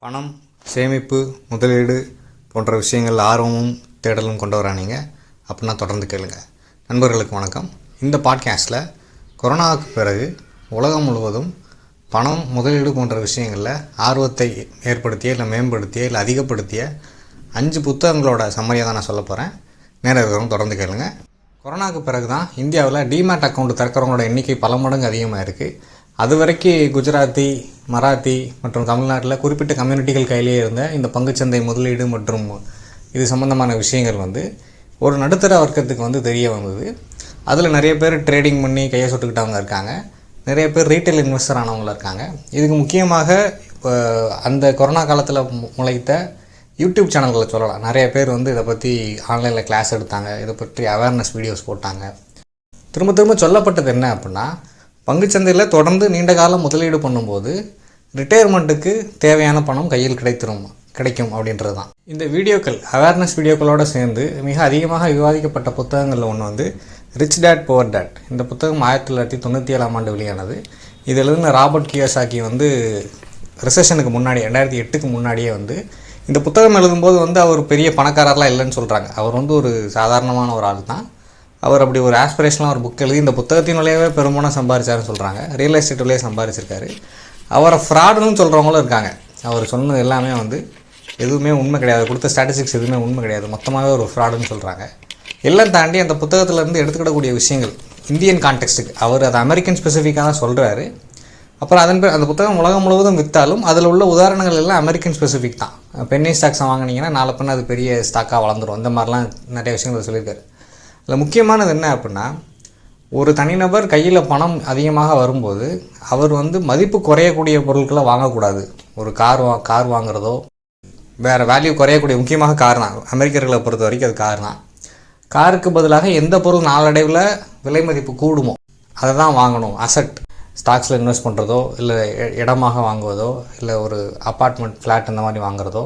பணம், சேமிப்பு, முதலீடு போன்ற விஷயங்கள் ஆர்வமும் தேடலும் கொண்டவரா நீங்கள் அப்படின்னா தொடர்ந்து கேளுங்க. நண்பர்களுக்கு வணக்கம். இந்த பாட்காஸ்ட்டில் கொரோனாவுக்கு பிறகு உலகம் முழுவதும் பணம், முதலீடு போன்ற விஷயங்களில் ஆர்வத்தை ஏற்படுத்திய இல்லை மேம்படுத்திய இல்லை அதிகப்படுத்திய 5 புத்தகங்களோட சம்மரியை தான் நான் சொல்ல போகிறேன். நேரம் தொடர்ந்து கேளுங்க. கொரோனாவுக்கு பிறகு தான் இந்தியாவில் டிமேட் அக்கௌண்ட் திறக்கிறவங்களோட எண்ணிக்கை பல மடங்கு அதிகமாக இருக்குது. அது வரைக்கும் குஜராத்தி, மராத்தி மற்றும் தமிழ்நாட்டில் குறிப்பிட்ட கம்யூனிட்டிகள் கையிலேயே இருந்த இந்த பங்குச்சந்தை முதலீடு மற்றும் இது சம்மந்தமான விஷயங்கள் ஒரு நடுத்தர வர்க்கத்துக்கு தெரிய வந்தது. அதில் நிறைய பேர் ட்ரேடிங் பண்ணி கையை சுட்டுக்கிட்டவங்க இருக்காங்க, நிறைய பேர் ரீட்டைல் இன்வெஸ்டர் ஆனவங்க இருக்காங்க. இதுக்கு முக்கியமாக அந்த கொரோனா காலத்தில் முளைத்த யூடியூப் சேனல்களை சொல்லலாம். நிறைய பேர் இதை பற்றி ஆன்லைனில் கிளாஸ் எடுத்தாங்க, இதை பற்றி அவேர்னஸ் வீடியோஸ் போட்டாங்க. திரும்ப திரும்ப சொல்லப்பட்டது என்ன அப்படின்னா, பங்குச்சந்தையில் தொடர்ந்து நீண்ட காலம் முதலீடு பண்ணும்போது ரிட்டையர்மெண்ட்டுக்கு தேவையான பணம் கையில் கிடைக்கும் அப்படின்றது தான். இந்த வீடியோக்கள் அவேர்னஸ் வீடியோக்களோடு சேர்ந்து மிக அதிகமாக விவாதிக்கப்பட்ட புத்தகங்களில் ஒன்று ரிச் டேட் புவர் டேட். இந்த புத்தகம் 1997ஆம் ஆண்டு வெளியானது. இதில் எழுதின ராபர்ட் கியோசாக்கி ரிசெஷனுக்கு முன்னாடி 2008க்கு முன்னாடியே இந்த புத்தகம் எழுதும்போது அவர் பெரிய பணக்காரர்லாம் இல்லைன்னு சொல்கிறாங்க. அவர் ஒரு சாதாரணமான ஒரு ஆள் தான். அவர் அப்படி ஒரு ஆஸ்பிரேஷனாக ஒரு புக் எழுதி இந்த புத்தகத்தின் வழியாகவே பெரும்பாலும் சம்பாதிச்சாருன்னு சொல்கிறாங்க. ரியல் எஸ்டேட் வழியாக சம்பாதிச்சிருக்காரு. அவரை ஃப்ராடுன்னு சொல்கிறவங்களும் இருக்காங்க. அவர் சொன்னது எல்லாமே எதுவுமே உண்மை கிடையாது, கொடுத்த ஸ்டாட்டிஸ்டிக்ஸ் எதுவுமே உண்மை கிடையாது, மொத்தமாகவே ஒரு ஃப்ராடுன்னு சொல்கிறாங்க. எல்லாம் தாண்டி அந்த புத்தகத்திலேருந்து எடுத்துக்கிடக்கூடிய விஷயங்கள் இந்தியன் கான்டெக்ஸ்ட்டுக்கு அவர் அதை அமெரிக்கன் ஸ்பெசிஃபிக்காக தான் சொல்கிறாரு. அப்புறம் அந்த புத்தகம் உலகம் முழுவதும் விற்றாலும் அதில் உள்ள உதாரணங்கள் எல்லாம் அமெரிக்கன் ஸ்பெசிஃபிக் தான். பென்னி ஸ்டாக்ஸை வாங்கினீங்கன்னா நாளை பின்ன அது பெரிய ஸ்டாக்காக வளர்ந்துடும். இந்த மாதிரிலாம் நிறைய விஷயங்கள் சொல்லியிருக்காரு. அதில் முக்கியமானது என்ன அப்படின்னா, ஒரு தனிநபர் கையில் பணம் அதிகமாக வரும்போது அவர் மதிப்பு குறையக்கூடிய பொருட்களை வாங்கக்கூடாது. ஒரு கார் வாங்குறதோ வேறு வேல்யூ குறையக்கூடிய, முக்கியமாக கார் தான். அமெரிக்கர்களை பொறுத்த வரைக்கும் அது கார் தான். காருக்கு பதிலாக எந்த பொருள் நாளடைவில் விலை மதிப்பு கூடுமோ அதை தான் வாங்கணும். அசட், ஸ்டாக்ஸில் இன்வெஸ்ட் பண்ணுறதோ இல்லை இடமாக வாங்குவதோ இல்லை ஒரு அப்பார்ட்மெண்ட், ஃப்ளாட் இந்த மாதிரி வாங்குறதோ,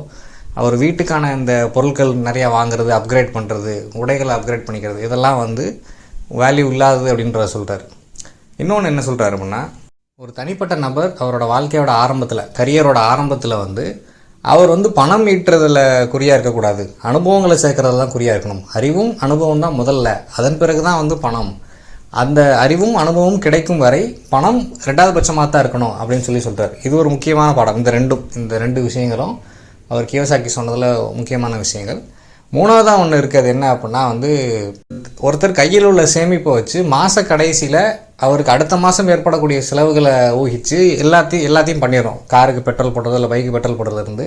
அவர் வீட்டுக்கான இந்த பொருட்கள் நிறையா வாங்குறது, அப்கிரேட் பண்ணுறது, உடைகளை அப்கிரேட் பண்ணிக்கிறது, இதெல்லாம் வேல்யூ இல்லாதது அப்படின்றத சொல்கிறார். இன்னொன்று என்ன சொல்கிறார் அப்படின்னா, ஒரு தனிப்பட்ட நபர் அவரோட வாழ்க்கையோட ஆரம்பத்தில், கரியரோட ஆரம்பத்தில் அவர் பணம் ஈட்டுறதில் குறியாக இருக்கக்கூடாது, அனுபவங்களை சேர்க்கறதுல தான் குறியாக இருக்கணும். அறிவும் அனுபவம் தான் முதல்ல, அதன் பிறகு தான் பணம். அந்த அறிவும் அனுபவமும் கிடைக்கும் வரை பணம் 2வது பட்சமாக தான் இருக்கணும் அப்படின்னு சொல்கிறார். இது ஒரு முக்கியமான பாடம். இந்த ரெண்டு விஷயங்களும் அவர் கியோசாக்கி சொன்னதில் முக்கியமான விஷயங்கள். 3வதாக ஒன்று இருக்கிறது என்ன அப்படின்னா, ஒருத்தர் கையில் உள்ள சேமிப்பை வச்சு மாத கடைசியில் அவருக்கு அடுத்த மாதம் ஏற்படக்கூடிய செலவுகளை ஊகித்து எல்லாத்தையும் பண்ணிடுறோம். காருக்கு பெட்ரோல் போடுறது, இல்லை பைக்கு பெட்ரோல் போடுறதுலேருந்து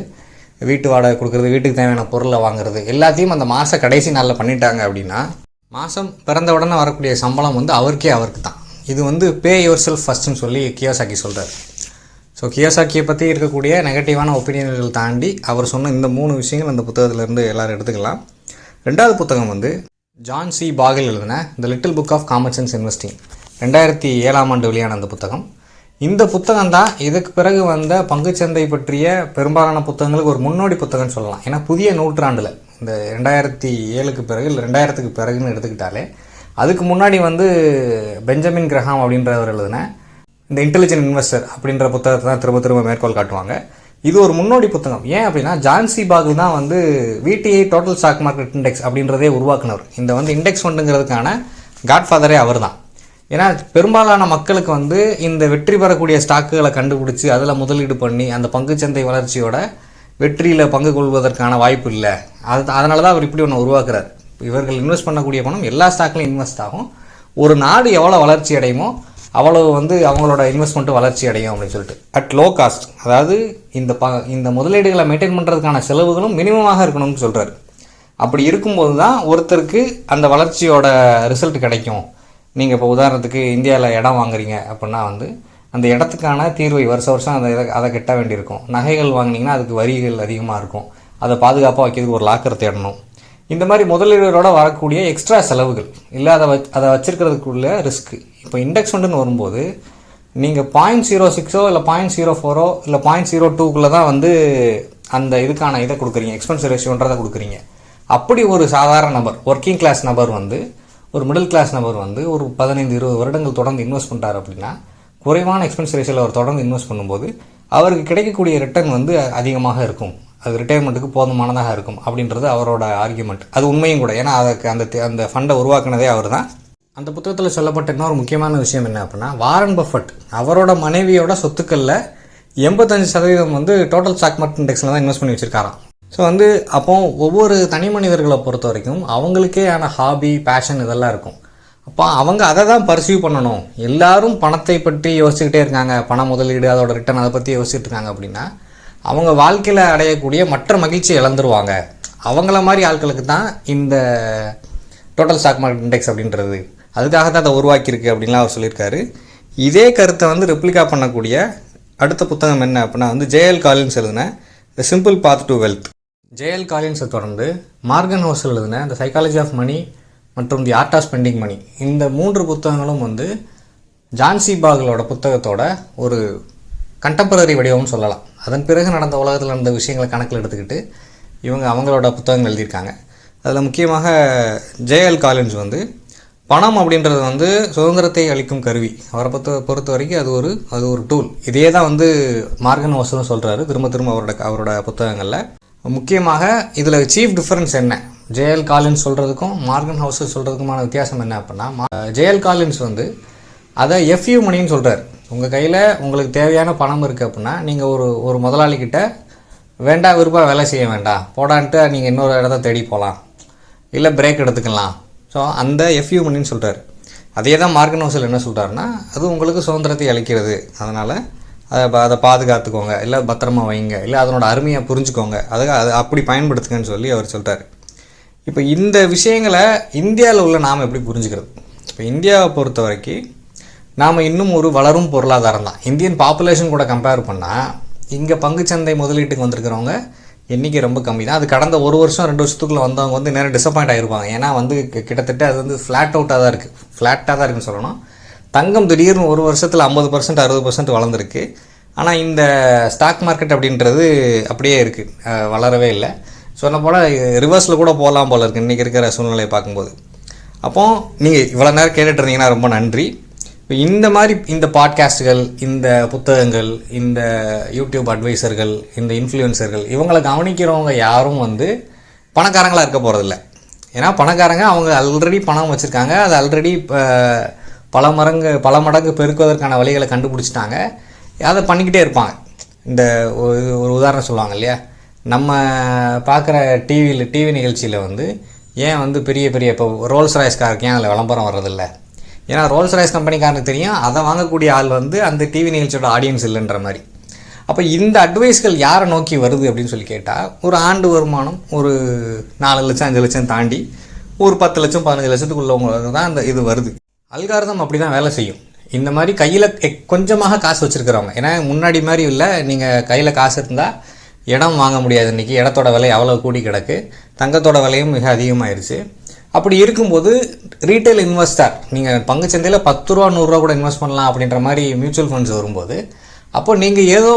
வீட்டு வாடகை கொடுக்குறது, வீட்டுக்கு தேவையான பொருளை வாங்குறது, எல்லாத்தையும் அந்த மாத கடைசி நாளில் பண்ணிட்டாங்க அப்படின்னா, மாதம் பிறந்த உடனே வரக்கூடிய சம்பளம் அவருக்கு தான். இது பே யுவர் செல்ஃப் ஃபஸ்ட்டுன்னு சொல்லி கியோசாக்கி சொல்கிறார். ஸோ கியோசாக்கியை பற்றி இருக்கக்கூடிய நெகட்டிவான ஒப்பீனியன்கள் தாண்டி அவர் சொன்ன இந்த 3 விஷயங்கள் அந்த புத்தகத்திலேருந்து எல்லோரும் எடுத்துக்கலாம். 2வது புத்தகம் ஜான் சி பாகில் எழுதின the little book of common sense investing. 2007ஆம் ஆண்டு வெளியான அந்த புத்தகம். இந்த புத்தகம் தான் இதுக்கு பிறகு வந்த பங்குச்சந்தை பற்றிய பெரும்பாலான புத்தகங்களுக்கு ஒரு முன்னோடி புத்தகம்னு சொல்லலாம். ஏன்னா புதிய நூற்றாண்டில் இந்த 2007க்கு பிறகு இல்லை 2000க்கு பிறகுன்னு எடுத்துக்கிட்டாலே, அதுக்கு முன்னாடி பெஞ்சமின் கிரஹாம் அப்படின்றவர் எழுதின இந்த இன்டெலிஜென்ட் இன்வெஸ்டர் அப்படின்ற புத்தகத்தை தான் திரும்ப மேற்கோள் காட்டுவாங்க. இது ஒரு முன்னோடி புத்தகம். ஏன் அப்படின்னா, ஜான் சி பாகில் தான் VTI total stock market index அப்படின்றதே உருவாக்குனவர். இந்த இண்டெக்ஸ் ஃபண்டுங்கிறதுக்கான காட்ஃபாதரே அவர் தான். ஏன்னா பெரும்பாலான மக்களுக்கு இந்த வெற்றி பெறக்கூடிய ஸ்டாக்குகளை கண்டுபிடிச்சி அதில் முதலீடு பண்ணி அந்த பங்குச்சந்தை வளர்ச்சியோட வெற்றியில் பங்கு கொள்வதற்கான வாய்ப்பு இல்லை. அதனால தான் அவர் இப்படி ஒன்று உருவாக்குறார். இவர்கள் இன்வெஸ்ட் பண்ணக்கூடிய பணம் எல்லா ஸ்டாக்லையும் இன்வெஸ்ட் ஆகும். ஒரு நாடு எவ்வளோ வளர்ச்சி அடையுமோ அவ்வளவு அவங்களோட இன்வெஸ்ட்மெண்ட்டு வளர்ச்சி அடையும் அப்படின்னு சொல்லிட்டு, அட் லோ காஸ்ட். அதாவது இந்த முதலீடுகளை மெயின்டைன் பண்ணுறதுக்கான செலவுகளும் மினிமமாக இருக்கணும்னு சொல்கிறார். அப்படி இருக்கும்போது தான் ஒருத்தருக்கு அந்த வளர்ச்சியோட ரிசல்ட் கிடைக்கும். நீங்கள் இப்போ உதாரணத்துக்கு இந்தியாவில் இடம் வாங்குறீங்க அப்படின்னா அந்த இடத்துக்கான தீர்வை வருஷம் அதை கட்ட வேண்டியிருக்கும். நகைகள் வாங்கினீங்கன்னா அதுக்கு வரிகள் அதிகமாக இருக்கும். அதை பாதுகாப்பாக வைக்கிறதுக்கு ஒரு லாக்கர் தேடணும். இந்த மாதிரி முதலீடுகளோட வரக்கூடிய எக்ஸ்ட்ரா செலவுகள் இல்லை, அதை வச்சிருக்கிறதுக்குள்ள ரிஸ்க்கு. இப்போ இண்டெக்ஸ் ஃபண்டுன்னு வரும்போது நீங்கள் 0.06 இல்லை 0.04 இல்லை 0.02க்குள்ளே தான் அந்த இதுக்கான இதை கொடுக்குறீங்க, எக்ஸ்பென்ஸ் ரேஷியோன்றதை கொடுக்குறீங்க. அப்படி ஒரு சாதாரண நபர், ஒர்க்கிங் கிளாஸ் நபர் ஒரு மிடில் கிளாஸ் நபர் ஒரு 15-20 வருடங்கள் தொடர்ந்து இன்வெஸ்ட் பண்ணுறாரு அப்படின்னா, குறைவான எக்ஸ்பென்ஸ் ரேஷியோவில் அவர் தொடர்ந்து இன்வெஸ்ட் பண்ணும்போது அவருக்கு கிடைக்கக்கூடிய ரிட்டர்ன் வந்து அதிகமாக இருக்கும், அது ரிட்டையர்மெண்ட்டுக்கு போதுமானதாக இருக்கும் அப்படின்றது அவரோட ஆர்கியூமெண்ட். அது உண்மையும் கூட. ஏன்னா அதுக்கு அந்த ஃபண்டை உருவாக்குனதே அவர் தான். அந்த புத்தகத்தில் சொல்லப்பட்ட இன்னொரு முக்கியமான விஷயம் என்ன அப்படின்னா, வாரன் பஃபட் அவரோட மனைவியோட சொத்துக்களில் 85% வந்து டோட்டல் ஸ்டாக் மார்க்கெட் இண்டெக்ஸில் தான் இன்வெஸ்ட் பண்ணி வச்சுருக்காராம். ஸோ வந்து அப்போ ஒவ்வொரு தனி மனிதர்களை பொறுத்த வரைக்கும் அவங்களுக்கே ஆன ஹாபி, பேஷன் இதெல்லாம் இருக்கும். அப்போ அவங்க அதை தான் பர்சீவ் பண்ணணும். எல்லாரும் பணத்தை பற்றி யோசிச்சுக்கிட்டே இருக்காங்க, பண முதலீடு, அதோட ரிட்டர்ன், அதை பற்றி யோசிச்சுட்டு இருக்காங்க அப்படின்னா அவங்க வாழ்க்கையில் அடையக்கூடிய மற்ற மகிழ்ச்சியை இழந்துருவாங்க. அவங்கள மாதிரி ஆட்களுக்கு தான் இந்த டோட்டல் ஸ்டாக் மார்க்கெட் இண்டெக்ஸ் அப்படின்றது, அதுக்காக தான் அதை உருவாக்கியிருக்கு அப்படின்லாம் அவர் சொல்லியிருக்காரு. இதே கருத்தை வந்து ரெப்ளிகா பண்ணக்கூடிய அடுத்த புத்தகம் என்ன அப்படின்னா வந்து ஜேஎல் காலின்ஸ் எழுதின the simple path to wealth. JL காலின்ஸை தொடர்ந்து மார்கன் ஹோசல் எழுதின த சைக்காலஜி ஆஃப் மணி மற்றும் the art of spending money, இந்த 3 புத்தகங்களும் வந்து ஜான் சீபாகலோட புத்தகத்தோட ஒரு கண்டெம்பரரி வடிவம்னு சொல்லலாம். அதன் பிறகு நடந்த உலகத்தில் நடந்த விஷயங்களை கணக்கில் எடுத்துக்கிட்டு இவங்க அவங்களோட புத்தகங்கள் எழுதியிருக்காங்க. அதில் முக்கியமாக ஜேஎல் காலின்ஸ் வந்து பணம் அப்படின்றது வந்து சுதந்திரத்தை அளிக்கும் கருவி, அவரை பொறுத்த வரைக்கும் அது ஒரு டூல். இதே தான் வந்து மார்கன் ஹோசலும் சொல்கிறாரு திரும்ப திரும்ப அவரோட புத்தகங்களில். முக்கியமாக இதில் சீஃப் டிஃபரன்ஸ் என்ன, ஜேஎல் காலின்ஸ் சொல்கிறதுக்கும் மார்கன் ஹோசல் சொல்கிறதுக்குமான வித்தியாசம் என்ன அப்படின்னா, ஜேஎல் காலின்ஸ் வந்து அதை எஃப்யூ மணின்னு சொல்கிறார். உங்கள் கையில் உங்களுக்கு தேவையான பணம் இருக்குது அப்படின்னா நீங்கள் ஒரு முதலாளிக்கிட்ட விருப்பம் வேலை செய்ய வேண்டாம், போடான்ட்டு நீங்கள் இன்னொரு இடத்த தேடி போகலாம், இல்லை பிரேக் எடுத்துக்கலாம். ஸோ அந்த எஃப்யூ மணின்னு சொல்கிறார். அதே தான் மார்கன் ஹோசல் என்ன சொல்கிறாருன்னா, அது உங்களுக்கு சுதந்திரத்தை அளிக்கிறது, அதனால் அதை பாதுகாத்துக்கோங்க, இல்லை பத்திரமா வைங்க, இல்லை அதனோட அருமையை புரிஞ்சுக்கோங்க, அதை அப்படி பயன்படுத்துங்கன்னு சொல்லி அவர் சொல்கிறார். இப்போ இந்த விஷயங்களை இந்தியாவில் உள்ள நாம் எப்படி புரிஞ்சுக்கிறது? இப்போ இந்தியாவை பொறுத்த வரைக்கும் நாம் இன்னும் ஒரு வளரும் பொருளாதாரம் தான். இந்தியன் பாப்புலேஷன் கூட கம்பேர் பண்ணால் இங்கே பங்குச்சந்தை முதலீட்டுக்கு வந்திருக்கிறவங்க எண்ணிக்கை ரொம்ப கம்மி தான். அது கடந்த 1 வருஷம் 2 வருஷத்துக்குள்ளே வந்தவங்க வந்து நேரம் டிசப்பாயிண்ட் ஆகிருப்பாங்க. ஏன்னா வந்து கிட்டத்தட்ட அது வந்து ஃப்ளாட்டாக தான் இருக்குன்னு சொல்லணும். தங்கம் திடீர்னு 1 வருஷத்தில் 50% 60% வளர்ந்துருக்கு. ஆனால் இந்த ஸ்டாக் மார்க்கெட் அப்படின்றது அப்படியே இருக்குது, வளரவே இல்லை. சொன்ன போல் ரிவர்ஸில் கூட போகலாம் போல் இருக்குது இன்றைக்கி இருக்கிற சூழ்நிலையை பார்க்கும்போது. அப்போது நீங்கள் இவ்வளோ நேரம் கேட்டுட்டு இருந்தீங்கன்னா ரொம்ப நன்றி. இந்த மாதிரி இந்த பாட்காஸ்ட்டுகள், இந்த புத்தகங்கள், இந்த யூடியூப் அட்வைசர்கள், இந்த இன்ஃப்ளூயன்சர்கள், இவங்களை கவனிக்கிறவங்க யாரும் வந்து பணக்காரங்களாக இருக்க போகிறதில்ல. ஏன்னா பணக்காரங்க அவங்க ஆல்ரெடி பணம் வச்சுருக்காங்க, அது ஆல்ரெடி பல மடங்கு பெருக்குவதற்கான வழிகளை கண்டுபிடிச்சிட்டாங்க, அதை பண்ணிக்கிட்டே இருப்பாங்க. இந்த ஒரு உதாரணம் சொல்லுவாங்க இல்லையா, நம்ம பார்க்குற டிவி நிகழ்ச்சியில் வந்து ஏன் வந்து பெரிய இப்போ ரோல்ஸ் ராய்ஸ் காருக்கு ஏன் அதில் விளம்பரம் வர்றதில்லை? ஏன்னா ரோல்ஸ் ராய்ஸ் கம்பெனிக்காரனுக்கு தெரியும் அதை வாங்கக்கூடிய ஆள் வந்து அந்த டிவி நிகழ்ச்சியோட ஆடியன்ஸ் இல்லைன்ற மாதிரி. அப்போ இந்த அட்வைஸ்கள் யாரை நோக்கி வருது அப்படின்னு சொல்லி கேட்டால், ஒரு ஆண்டு வருமானம் ஒரு 4 லட்சம் 5 லட்சம் தாண்டி ஒரு 10 லட்சம் 15 லட்சத்துக்குள்ளவங்களுக்கு தான் அந்த இது வருது. அல்காரிதம் அப்படி தான் வேலை செய்யும். இந்த மாதிரி கையில் கொஞ்சமாக காசு வச்சுருக்கிறவங்க, ஏன்னா முன்னாடி மாதிரி இல்லை, நீங்கள் கையில் காசு இருந்தால் இடம் வாங்க முடியாது. இன்றைக்கி இடத்தோட விலை அவ்வளோ கூடி கிடக்கு, தங்கத்தோட விலையும் மிக அதிகமாகிருச்சு. அப்படி இருக்கும்போது ரீட்டைல் இன்வெஸ்டர், நீங்கள் பங்குச்சந்தையில் 10 ரூபா 100 ரூபா கூட இன்வெஸ்ட் பண்ணலாம் அப்படின்ற மாதிரி மியூச்சுவல் ஃபண்ட்ஸ் வரும்போது, அப்போ நீங்கள் ஏதோ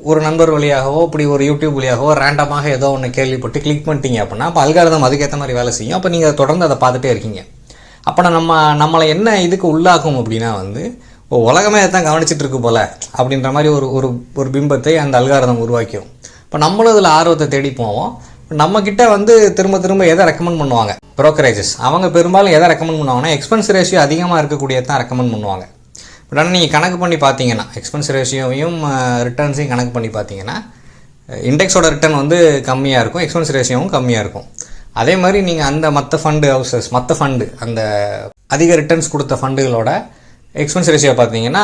ஒரு நண்பர் வழியாகவோ இப்படி ஒரு யூடியூப் வழியாகவோ ரேண்டமாக ஏதோ ஒன்று கேள்விப்பட்டு கிளிக் பண்ணிட்டீங்க அப்படின்னா, அப்போ அல்காரிதம் அதுக்கேற்ற மாதிரி வேலை செய்யும். அப்போ நீங்கள் தொடர்ந்து அதை பார்த்துட்டே இருக்கீங்க. அப்போ நம்மளை என்ன இதுக்கு உள்ளாகும் அப்படின்னா வந்து உலகமே அதை தான் கவனிச்சிட்டு இருக்கு போல் அப்படின்ற மாதிரி ஒரு பிம்பத்தை அந்த அல்காரிதம் உருவாக்கிடும். இப்போ நம்மளும் இதில் ஆர்வத்தை தேடி போவோம். நம்மக்கிட்ட வந்து திரும்ப எதை ரெக்கமெண்ட் பண்ணுவாங்க, ப்ரோக்கரேஜஸ், அவங்க பெரும்பாலும் எதை ரெக்கமெண்ட் பண்ணுவாங்கன்னா எக்ஸ்பென்ஸ் ரேஷியோ அதிகமாக இருக்கக்கூடியது தான் ரெக்கமெண்ட் பண்ணுவாங்க. பட் ஆனால் நீங்கள் கணக்கு பண்ணி பார்த்தீங்கன்னா எக்ஸ்பென்ஸ் ரேஷியோவையும் ரிட்டர்ன்ஸையும் கணக்கு பண்ணி பார்த்தீங்கன்னா இண்டெக்ஸோட ரிட்டர்ன் வந்து கம்மியாக இருக்கும், எக்ஸ்பென்ஸ் ரேஷியோவும் கம்மியாக இருக்கும். அதே மாதிரி நீங்கள் அந்த மற்ற ஃபண்டு அந்த அதிக ரிட்டர்ன்ஸ் கொடுத்த ஃபண்டுகளோட எக்ஸ்பென்ஸ் ரேஷியோ பார்த்தீங்கன்னா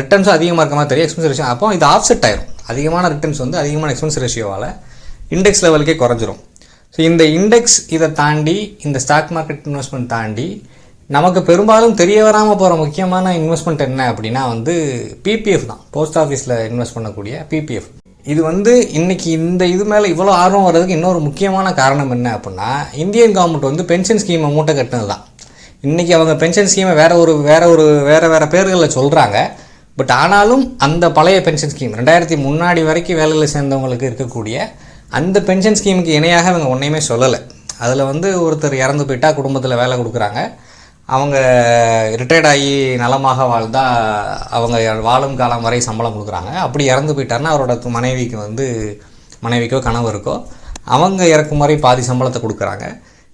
ரிட்டர்ன்ஸும் அதிகமாக இருக்க மாதிரி தெரியும், எக்ஸ்பென்ஸ் ரேஷியோ அப்போ இது ஆஃப்செட் ஆயிரும். அதிகமான ரிட்டர்ன்ஸ் வந்து அதிகமான எக்ஸ்பென்ஸ் ரேஷியோவால் இண்டெக்ஸ் லெவலுக்கே குறைஞ்சிரும். ஸோ இந்த இண்டெக்ஸ் இதை தாண்டி, இந்த ஸ்டாக் மார்க்கெட் இன்வெஸ்ட்மெண்ட் தாண்டி நமக்கு பெரும்பாலும் தெரிய வராமல் போகிற முக்கியமான இன்வெஸ்ட்மெண்ட் என்ன அப்படின்னா வந்து பிபிஎஃப் தான். போஸ்ட் ஆஃபீஸில் இன்வெஸ்ட் பண்ணக்கூடிய பிபிஎஃப். இது வந்து இன்றைக்கி இது மேலே இவ்வளோ ஆர்வம் வர்றதுக்கு இன்னொரு முக்கியமான காரணம் என்ன அப்படின்னா, இந்தியன் கவர்மெண்ட் வந்து பென்ஷன் ஸ்கீமை மூட்டை கட்டினது தான். இன்றைக்கி அவங்க பென்ஷன் ஸ்கீமை வேறு பேர்களில் சொல்கிறாங்க. பட் ஆனாலும் அந்த பழைய பென்ஷன் ஸ்கீம் 2000 முன்னாடி வரைக்கும் வேலையில் சேர்ந்தவங்களுக்கு இருக்கக்கூடிய அந்த பென்ஷன் ஸ்கீமுக்கு இணையாக அவங்க ஒன்றையுமே சொல்லலை. அதில் வந்து ஒருத்தர் இறந்து போயிட்டால் குடும்பத்தில் வேலை கொடுக்குறாங்க, அவங்க ரிட்டையர்ட் ஆகி நலமாக வாழ்ந்தால் அவங்க வாழும் காலம் வரை சம்பளம் கொடுக்குறாங்க. அப்படி இறந்து போயிட்டாருன்னா அவரோட மனைவிக்கோ கணவருக்கோ அவங்க இறக்கும் வரை பாதி சம்பளத்தை கொடுக்குறாங்க.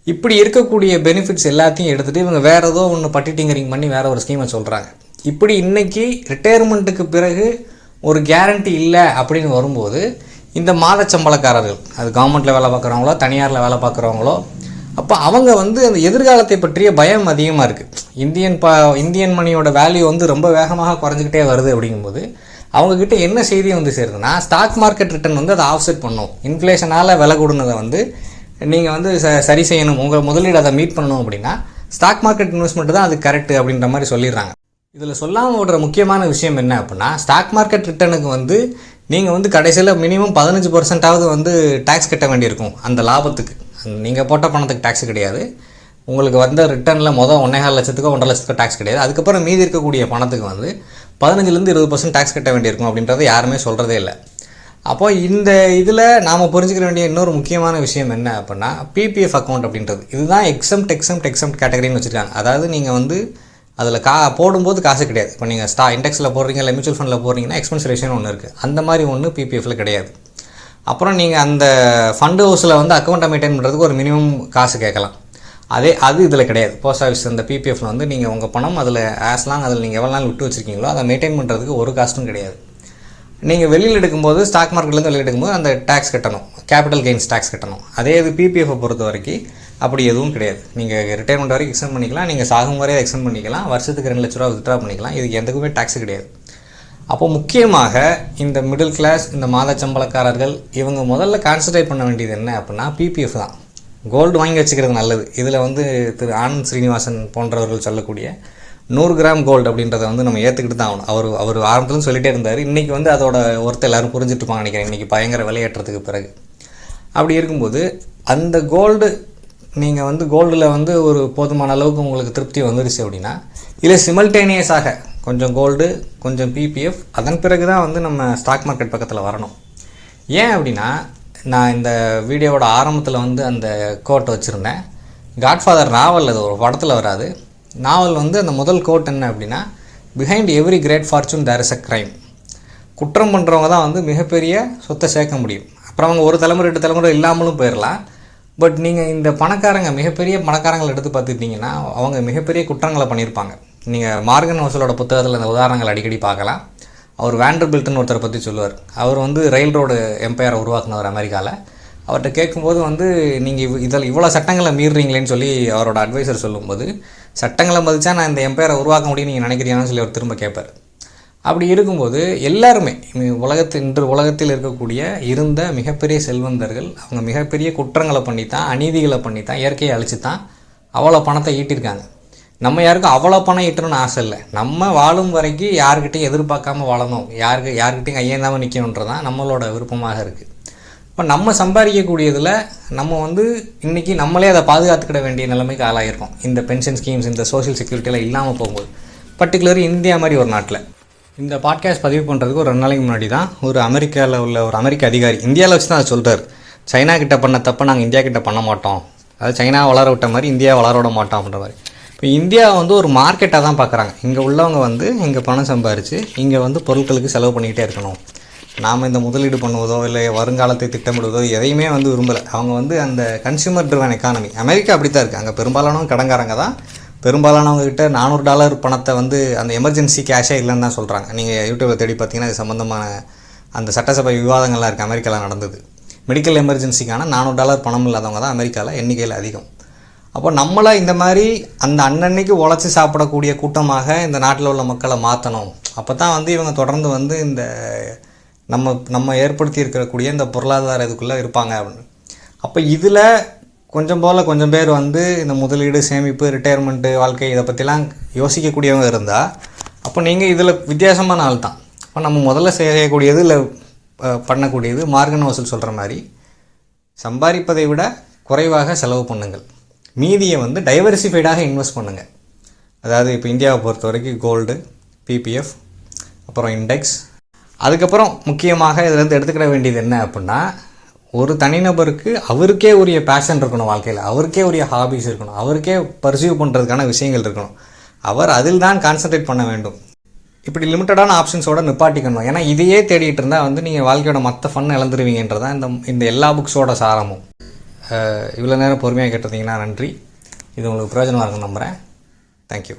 இப்படி இருக்கக்கூடிய பெனிஃபிட்ஸ் எல்லாத்தையும் எடுத்துகிட்டு இவங்க வேறு ஏதோ ஒன்று பட்டிட்டிங்கரிங் பண்ணி வேறு ஒரு ஸ்கீமை சொல்கிறாங்க. இப்படி இன்றைக்கி ரிட்டையர்மெண்ட்டுக்கு பிறகு ஒரு கேரண்டி இல்லை அப்படின்னு வரும்போது இந்த மாத சம்பளக்காரர்கள், அது கவர்மெண்ட்டில் வேலை பார்க்குறவங்களோ தனியாரில் வேலை பார்க்குறவங்களோ, அப்போ அவங்க அந்த எதிர்காலத்தை பற்றிய பயம் அதிகமாக இருக்குது. இந்தியன் மணியோட வேல்யூ ரொம்ப வேகமாக குறைஞ்சிக்கிட்டே வருது. அப்படிங்கும்போது அவங்கக்கிட்ட என்ன செய்தி சேருதுன்னா, ஸ்டாக் மார்க்கெட் ரிட்டர்ன் அதை ஆஃப்செட் பண்ணும். இன்ஃப்ளேஷனால் விலை கொடுனதை நீங்கள் சரி செய்யணும், உங்கள் முதலீடு அதை மீட் பண்ணணும் அப்படின்னா ஸ்டாக் மார்க்கெட் இன்வெஸ்ட்மெண்ட் தான் அது கரெக்டு அப்படின்ற மாதிரி சொல்லிடுறாங்க. இதில் சொல்லாமல் விடுற முக்கியமான விஷயம் என்ன அப்படின்னா, ஸ்டாக் மார்க்கெட் ரிட்டர்னுக்கு நீங்கள் கடைசியில் மினிமம் 15% டேக்ஸ் கட்ட வேண்டியிருக்கும். அந்த லாபத்துக்கு நீங்கள் போட்ட பணத்துக்கு டேக்ஸ் கிடையாது. உங்களுக்கு வந்த ரிட்டர்னில் 1.25 லட்சத்துக்கோ 1.5 லட்சத்துக்கோ டேக்ஸ் கிடையாது. அதுக்கப்புறம் மீதி இருக்கக்கூடிய பணத்துக்கு 15-20% டேக்ஸ் கட்ட வேண்டியிருக்கும் அப்படின்றத யாருமே சொல்கிறதே இல்லை. அப்போது இந்த இதில் நாம் புரிஞ்சுக்க வேண்டிய இன்னொரு முக்கியமான விஷயம் என்ன அப்படின்னா, பிபிஎஃப் அக்கௌண்ட் அப்படின்றது இதுதான் எக்ஸம்ட் கேட்டகரின்னு வச்சுருக்காங்க. அதாவது நீங்கள் அதில் போடும்போது காசு கிடையாது. இப்போ நீங்கள் இண்டெக்ஸில் போடுறீங்க இல்லை மியூச்சுவல் ஃபண்டில் போடுறீங்கன்னா எக்ஸ்பென்ஸ் ரேஷியோன்னு ஒன்று இருக்குது. அந்த மாதிரி ஒன்று பிபிஎஃப்பில் கிடையாது. அப்புறம் நீங்கள் அந்த ஃபண்டு ஹவுஸில் அக்கௌண்ட்டை மெயின்டைன் பண்ணுறதுக்கு ஒரு மினிமம் காசு கேட்கலாம். அது இதில் கிடையாது. போஸ்ட் ஆஃபீஸ் அந்த பிபிஎஃப்பில் நீங்கள் உங்கள் பணம் அதில் ஆஸ்லாங் அதில் நீங்கள் எவ்வளோ நாள் விட்டு வச்சுருக்கீங்களோ அதை மெயின்டைன் பண்ணுறதுக்கு ஒரு காஸ்ட்டும் கிடையாது. நீங்கள் வெளியில் எடுக்கும்போது, ஸ்டாக் மார்க்கெட்லேருந்து வெளியில் எடுக்கும்போது அந்த டேக்ஸ் கட்டணும், கேபிட்டல் கெயின்ஸ் டேக்ஸ் கட்டணும். அதே இது பிபிஎஃப்பை பொறுத்த வரைக்கும் அப்படி எதுவும் கிடையாது. நீங்கள் ரிட்டையர்மெண்ட் வரைக்கும் எக்ஸ்டெண்ட் பண்ணிக்கலாம், நீங்கள் சாகும் வரையும் எக்ஸ்டெண்ட் பண்ணிக்கலாம், வருஷத்துக்கு 2 லட்ச ரூபா வித்ட்ரா பண்ணிக்கலாம். இதுக்கு எதுக்குமே டேக்ஸ் கிடையாது. அப்போது முக்கியமாக இந்த மிடில் கிளாஸ், இந்த மாத சம்பளக்காரர்கள் இவங்க முதல்ல கான்சன்ட்ரேட் பண்ண வேண்டியது என்ன அப்படின்னா பிபிஎஃப் தான். கோல்டு வாங்கி வச்சுக்கிறது நல்லது. இதில் திரு ஆனந்த் ஸ்ரீனிவாசன் போன்றவர்கள் சொல்லக்கூடிய 100 கிராம் கோல்டு அப்படின்றத நம்ம ஏற்றுக்கிட்டு தான் ஆகணும். அவர் ஆரம்பத்துலேருந்து சொல்லிகிட்டே இருந்தார். இன்றைக்கி அதோட ஒருத்தர் எல்லோரும் புரிஞ்சுட்டுருப்பாங்க நினைக்கிறேன், இன்றைக்கி பயங்கர விலையேற்றத்துக்கு பிறகு. அப்படி இருக்கும்போது அந்த கோல்டு நீங்கள் கோல்டில் ஒரு போதுமான அளவுக்கு உங்களுக்கு திருப்தி வந்துருச்சு அப்படின்னா, இல்லை சிமல்டேனியஸாக கொஞ்சம் கோல்டு கொஞ்சம் பிபிஎஃப், அதன் பிறகு தான் நம்ம ஸ்டாக் மார்க்கெட் பக்கத்தில் வரணும். ஏன் அப்படின்னா, நான் இந்த வீடியோவோட ஆரம்பத்தில் அந்த கோட்டை வச்சுருந்தேன். காட்ஃபாதர் நாவல், அது ஒரு படத்தில் வராது. நாவல் அந்த முதல் கோட் என்ன அப்படின்னா, behind every great fortune there is a crime. குற்றம் பண்ணுறவங்க தான் மிகப்பெரிய சொத்தை சேர்க்க முடியும். அப்புறம் அவங்க 1 தலைமுறை 2 தலைமுறை இல்லாமலும் போயிடலாம். பட் நீங்கள் இந்த மிகப்பெரிய பணக்காரங்களை எடுத்து பார்த்துக்கிட்டிங்கன்னா அவங்க மிகப்பெரிய குற்றங்களை பண்ணியிருப்பாங்க. நீங்கள் மார்கன் ஹவுஸலோட புத்தகத்தில் இந்த உதாரணங்கள் அடிக்கடி பார்க்கலாம். அவர் வேண்டர்பில்ட்னு ஒருத்தரை பற்றி சொல்லுவார். அவர் ரயில் ரோடு எம்பையரை உருவாக்குனவர் அமெரிக்காவில். அவர்கிட்ட கேட்கும்போது நீங்கள் இவ்வளோ சட்டங்களை மீறுறீங்களேன்னு சொல்லி அவரோட அட்வைசர் சொல்லும்போது, சட்டங்களை மதிச்சா நான் இந்த எம்பையரை உருவாக்க முடியும்னு நீங்கள் நினைக்கிறீங்கன்னு சொல்லி அவர் திரும்ப கேட்பார். அப்படி இருக்கும்போது எல்லாருமே இன்று உலகத்தில் இருக்கக்கூடிய இருந்த மிகப்பெரிய செல்வந்தர்கள் அவங்க மிகப்பெரிய குற்றங்களை பண்ணித்தான், அநீதிகளை பண்ணித்தான், இயற்கையை அழிச்சு தான் அவ்வளோ பணத்தை ஈட்டியிருக்காங்க. நம்ம யாருக்கும் அவ்வளோ பணம் ஈட்டணும்னு ஆசை இல்லை. நம்ம வாழும் வரைக்கும் யாருக்கிட்டையும் எதிர்பார்க்காம வாழணும், யாருக்கிட்டையும் கையேந்தாமல் நிற்கணுன்றதான் நம்மளோட விருப்பமாக இருக்குது. இப்போ நம்ம சம்பாதிக்கக்கூடியதில் நம்ம இன்றைக்கி நம்மளே அதை பாதுகாத்துக்கிட வேண்டிய நிலைமைக்கு ஆளாகிருக்கோம். இந்த பென்ஷன் ஸ்கீம்ஸ், இந்த சோஷியல் செக்யூரிட்டியெல்லாம் இல்லாமல் போகும்போது, பர்டிகுலர் இந்தியா மாதிரி ஒரு நாட்டில். இந்த பாட்காஸ்ட் பதிவு பண்ணுறதுக்கு ஒரு 2 நாளைக்கு முன்னாடி தான் ஒரு அமெரிக்காவில் உள்ள ஒரு அமெரிக்க அதிகாரி இந்தியாவில் வச்சு தான் அதை சொல்கிறார். சைனா கிட்ட பண்ண தப்பை நாங்கள் இந்தியா கிட்ட பண்ண மாட்டோம், அதாவது சைனா வளர விட்ட மாதிரி இந்தியா வளர விட மாட்டோம் அப்படின்ற மாதிரி. இப்போ இந்தியா ஒரு மார்க்கெட்டாக தான் பார்க்குறாங்க. இங்கே உள்ளவங்க இங்கே பணம் சம்பாரித்து இங்கே பொருட்களுக்கு செலவு பண்ணிக்கிட்டே இருக்கணும். நாம் இந்த முதலீடு பண்ணுவதோ இல்லை வருங்காலத்தை திட்டமிடுவதோ எதையுமே விரும்பலை. அவங்க அந்த கன்சியூமர் ட்ரிவன் எக்கானமி. அமெரிக்கா அப்படி தான் இருக்குது. அங்கே பெரும்பாலானவங்க கடங்காரங்க தான். பெரும்பாலானவங்ககிட்ட $400 பணத்தை அந்த எமர்ஜென்சி கேஷே இல்லைன்னு தான் சொல்கிறாங்க. நீங்கள் யூடியூப்பில் தேடி பார்த்தீங்கன்னா இது சம்மந்தமான அந்த சட்டசபை விவாதங்கள்லாம் இருக்குது. அமெரிக்காவில் நடந்தது. மெடிக்கல் எமர்ஜென்சிக்கான $400 பணம் இல்லாதவங்க தான் அமெரிக்காவில் எண்ணிக்கையில் அதிகம். அப்போ நம்மளை இந்த மாதிரி அந்த அன்னன்னைக்கு உழைச்சி சாப்பிடக்கூடிய கூட்டமாக இந்த நாட்டில் உள்ள மக்களை மாற்றணும். அப்போ தான் இவங்க தொடர்ந்து இந்த நம்ம ஏற்படுத்தி இருக்கக்கூடிய இந்த பொருளாதார இதுக்குள்ளே இருப்பாங்க அப்படின்னு. அப்போ இதில் கொஞ்சம் பேர் இந்த முதலீடு, சேமிப்பு, ரிட்டையர்மெண்ட்டு, வாழ்க்கை இதை பற்றிலாம் யோசிக்கக்கூடியவங்க இருந்தால் அப்போ நீங்கள் இதில் வித்தியாசமான ஆள் தான். இப்போ நம்ம முதல்ல செய்யக்கூடியது இல்லை பண்ணக்கூடியது மார்கன் ஹவுஸல் சொல்கிற மாதிரி சம்பாதிப்பதை விட குறைவாக செலவு பண்ணுங்கள், மீதியை டைவர்சிஃபைடாக இன்வெஸ்ட் பண்ணுங்கள். அதாவது இப்போ இந்தியாவை பொறுத்த வரைக்கும் கோல்டு, பிபிஎஃப், அப்புறம் இண்டெக்ஸ். அதுக்கப்புறம் முக்கியமாக இதிலேருந்து எடுத்துக்கிட வேண்டியது என்ன அப்படின்னா, ஒரு தனிநபருக்கு அவருக்கே உரிய பேஷன் இருக்கணும், வாழ்க்கையில் அவருக்கே உரிய ஹாபிஸ் இருக்கணும், அவருக்கே பர்சீவ் பண்ணுறதுக்கான விஷயங்கள் இருக்கணும். அவர் அதில் தான் கான்சன்ட்ரேட் பண்ண வேண்டும். இப்படி லிமிட்டடான ஆப்ஷன்ஸோடு நிப்பாட்டிக்கணும். ஏன்னா இதையே தேடிட்டு இருந்தால் நீங்கள் வாழ்க்கையோட மற்ற ஃபன் இழந்துருவீங்கன்றதான் இந்த எல்லா புக்ஸோட சாரமும். இவ்வளோ நேரம் பொறுமையாக கேட்டிருந்தீங்கன்னா நன்றி. இது உங்களுக்கு பிரயோஜனமாக இருக்குன்னு நம்புகிறேன். தேங்க்யூ.